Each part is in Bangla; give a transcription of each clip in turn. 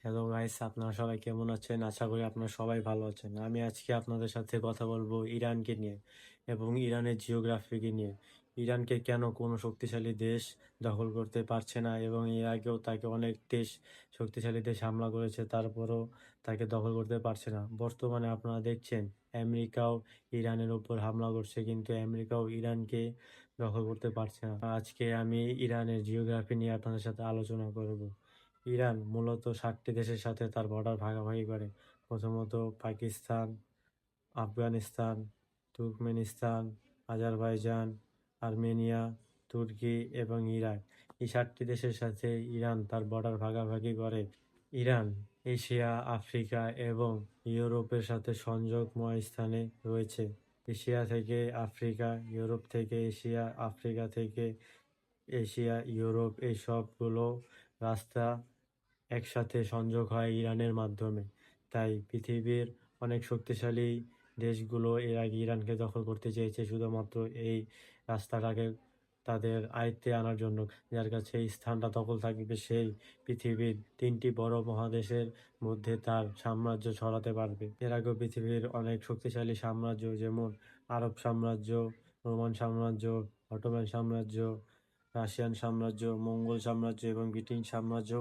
হ্যালো গাইস, আপনারা সবাই কেমন আছেন? আশা করি আপনারা সবাই ভালো আছেন। আমি আজকে আপনাদের সাথে কথা বলবো ইরানকে নিয়ে এবং ইরানের জিওগ্রাফিকে নিয়ে। ইরানকে কেন কোনো শক্তিশালী দেশ দখল করতে পারছে না এবং এর আগেও তাকে অনেক দেশ শক্তিশালী দেশ হামলা করেছে, তারপরও তাকে দখল করতে পারছে না। বর্তমানে আপনারা দেখছেন আমেরিকাও ইরানের উপর হামলা করছে, কিন্তু আমেরিকাও ইরানকে দখল করতে পারছে না। আজকে আমি ইরানের জিওগ্রাফি নিয়ে আপনাদের সাথে আলোচনা করব। ইরান মূলত 7টি দেশের সাথে তার বর্ডার ভাগাভাগি করে। প্রথমত Pakistan, Afghanistan, Turkmenistan, Azerbaijan, Armenia, তুর্কি এবং ইরাক। এই 7টি দেশের সাথে ইরান তার বর্ডার ভাগাভাগি করে। ইরান এশিয়া, আফ্রিকা এবং ইউরোপের সাথে সংযোগময় স্থানে রয়েছে। এশিয়া থেকে আফ্রিকা, ইউরোপ থেকে এশিয়া, আফ্রিকা থেকে এশিয়া, ইউরোপ, এই সবগুলো রাস্তা একসাথে সংযোগ হয় ইরানের মাধ্যমে। তাই পৃথিবীর অনেক শক্তিশালী দেশগুলো এর আগে ইরানকে দখল করতে চেয়েছে শুধুমাত্র এই রাস্তাটাকে তাদের আয়ত্তে আনার জন্য। যার কাছে এই স্থানটা দখল থাকবে সেই পৃথিবীর 3টি বড় মহাদেশের মধ্যে তার সাম্রাজ্য ছড়াতে পারবে। এর আগেও পৃথিবীর অনেক শক্তিশালী সাম্রাজ্য, যেমন আরব সাম্রাজ্য, রোমান সাম্রাজ্য, অটোমান সাম্রাজ্য, রাশিয়ান সাম্রাজ্য, মঙ্গোল সাম্রাজ্য এবং ব্রিটিশ সাম্রাজ্য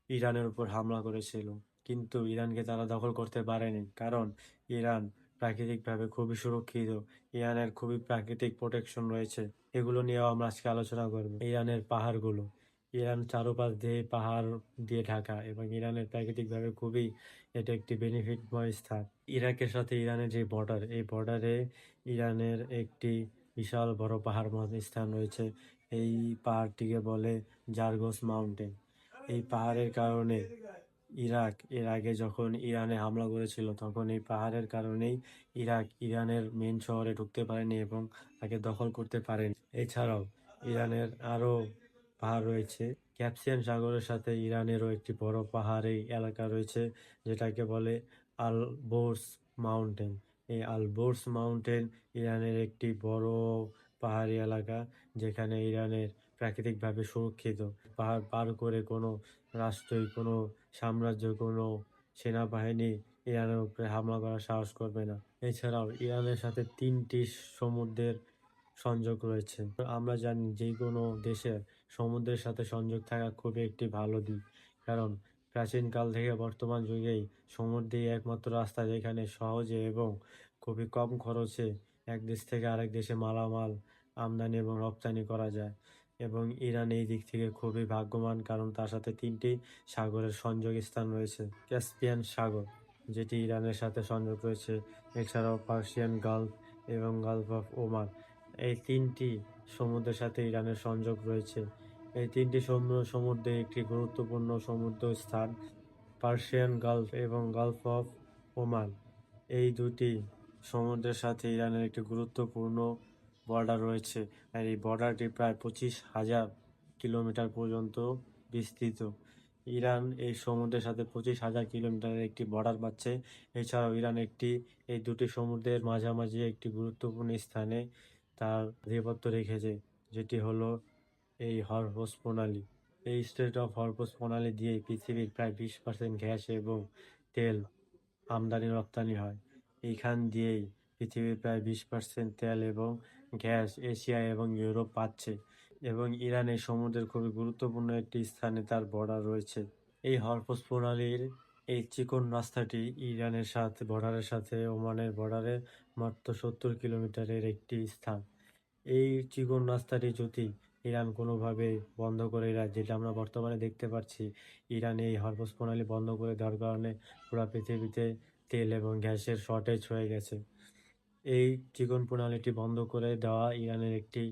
ইরানের উপর হামলা করেছিল, কিন্তু ইরানকে তারা দখল করতে পারেনি, কারণ ইরান প্রাকৃতিকভাবে খুবই সুরক্ষিত। ইরানের খুবই প্রাকৃতিক প্রোটেকশন রয়েছে। এগুলো নিয়েও আমরা আজকে আলোচনা করব। ইরানের পাহাড়গুলো, ইরান চারপাশ দিয়ে পাহাড় দিয়ে ঢাকা এবং ইরানের প্রাকৃতিকভাবে খুবই এটা একটি বেনিফিটময় স্থান। ইরাকের সাথে ইরানের যে বর্ডার, এই বর্ডারে ইরানের একটি বিশাল বড় পাহাড় স্থান রয়েছে। এই পাহাড়টিকে বলে জারগোস মাউন্টেন। এই পাহাড়ের কারণে ইরাক এর আগে যখন ইরানে হামলা করেছিল, তখন এই পাহাড়ের কারণেই ইরাক ইরানের মেন শহরে ঢুকতে পারেনি এবং তাকে দখল করতে পারেনি। এছাড়াও ইরানের আরও পাহাড় রয়েছে। ক্যাস্পিয়ান সাগরের সাথে ইরানেরও একটি বড় পাহাড়ি এলাকা রয়েছে, যেটাকে বলে আলবোর্স মাউন্টেন। এই আলবোর্স মাউন্টেন ইরানের একটি বড় পাহাড়ি এলাকা, যেখানে ইরানের প্রাকৃতিকভাবে সুরক্ষিত। পাহাড় পার করে কোনো রাষ্ট্রই, কোনো সাম্রাজ্য, কোনো সেনাবাহিনী ইরানের উপরে হামলা করার সাহস করবে না। এছাড়াও ইরানের সাথে 3টি সমুদ্রের সংযোগ রয়েছে। আমরা জানি যে কোনো দেশের সমুদ্রের সাথে সংযোগ থাকা খুবই একটি ভালো দিক, কারণ প্রাচীনকাল থেকে বর্তমান যুগেই সমুদ্রই একমাত্র রাস্তা যেখানে সহজে এবং খুবই কম খরচে এক দেশ থেকে আরেক দেশে মালামাল আমদানি এবং রপ্তানি করা যায়। এবং ইরান এই দিক থেকে খুবই ভাগ্যবান, কারণ তার সাথে 3টি সাগরের সংযোগ স্থান রয়েছে। ক্যাস্পিয়ান সাগর, যেটি ইরানের সাথে সংযোগ রয়েছে, এছাড়াও পার্সিয়ান গালফ এবং গালফ অফ ওমান, এই 3টি সমুদ্রের সাথে ইরানের সংযোগ রয়েছে। এই 3টি সমুদ্রে একটি গুরুত্বপূর্ণ সমুদ্র স্থান পার্সিয়ান গালফ এবং গালফ অফ ওমান। এই দুটি সমুদ্রের সাথে ইরানের একটি গুরুত্বপূর্ণ বর্ডার রয়েছে, আর এই বর্ডারটি প্রায় 25,000 কিলোমিটার পর্যন্ত বিস্তৃত। ইরান এই সমুদ্রের সাথে 25,000 কিলোমিটারের একটি বর্ডার পাচ্ছে। এছাড়াও ইরান এই দুটি সমুদ্রের মাঝামাঝি একটি গুরুত্বপূর্ণ স্থানে তার আধিপত্য রেখেছে, যেটি হলো এই হরমুজ প্রণালী। এই স্ট্রেট অফ হরমুজ প্রণালী দিয়ে পৃথিবীর প্রায় 20% গ্যাস এবং তেল আমদানি রপ্তানি হয়। এইখান দিয়েই পৃথিবীর প্রায় 20% তেল এবং গ্যাস এশিয়া এবং ইউরোপ পাচ্ছে, এবং ইরান এই সমুদ্রের খুবই গুরুত্বপূর্ণ একটি স্থানে তার বর্ডার রয়েছে। এই হরমুজ প্রণালীর এই চিকন রাস্তাটি ইরানের সাথে বর্ডারের সাথে ওমানের বর্ডারে মাত্র 70 কিলোমিটারের একটি স্থান। এই চিকন রাস্তাটি যদি ইরান কোনোভাবে বন্ধ করে দেয়, যেটা আমরা বর্তমানে দেখতে পাচ্ছি, ইরান এই হরমুজ প্রণালী বন্ধ করে দেওয়ার কারণে পুরো পৃথিবীতে তেল এবং গ্যাসের শর্টেজ হয়ে গেছে। এই চিকন প্রণালীটি বন্ধ করে দেওয়া ইরানের একটি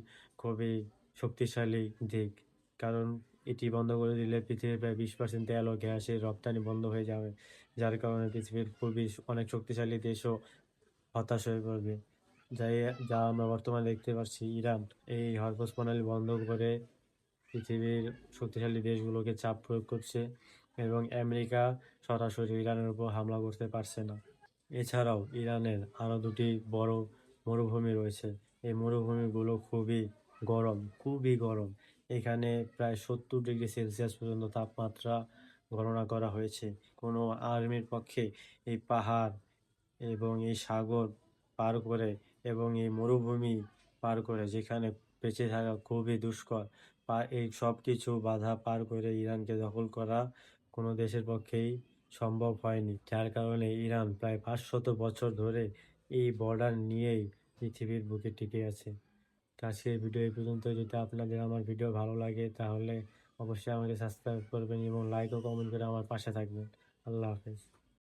খুবই শক্তিশালী দিক, কারণ এটি বন্ধ করে দিলে পৃথিবীর প্রায় 20% তেল ও গ্যাসের রপ্তানি বন্ধ হয়ে যাবে, যার কারণে পৃথিবীর খুবই অনেক শক্তিশালী দেশও হতাশ হয়ে পড়বে। যাই যা আমরা বর্তমানে দেখতে পাচ্ছি, ইরান এই হরমুজ প্রণালী বন্ধ করে পৃথিবীর শক্তিশালী দেশগুলোকে চাপ প্রয়োগ করছে এবং আমেরিকা সরাসরি ইরানের উপর হামলা করতে পারছে না। এছাড়াও ইরানের আরও দুটি বড় মরুভূমি রয়েছে। এই মরুভূমিগুলো খুবই গরম। এখানে প্রায় 70 ডিগ্রি সেলসিয়াস পর্যন্ত তাপমাত্রা গণনা করা হয়েছে। কোনো আর্মির পক্ষে এই পাহাড় এবং এই সাগর পার করে এবং এই মরুভূমি পার করে, যেখানে বেঁচে থাকা খুবই দুষ্কর, এই সবকিছু বাধা পার করে ইরানকে দখল করা কোনো দেশের পক্ষেই সম্ভব হয়নি। যার কারণে ইরান প্রায় 500 বছর ধরে এই বর্ডার নিয়েই পৃথিবীর বুকে টিকে আছে। তো আজকের ভিডিও এই পর্যন্ত। যদি আপনাদের আমার ভিডিও ভালো লাগে তাহলে অবশ্যই আমাকে সাবস্ক্রাইব করবেন এবং লাইক ও কমেন্ট করে আমার পাশে থাকবেন। আল্লাহ হাফেজ।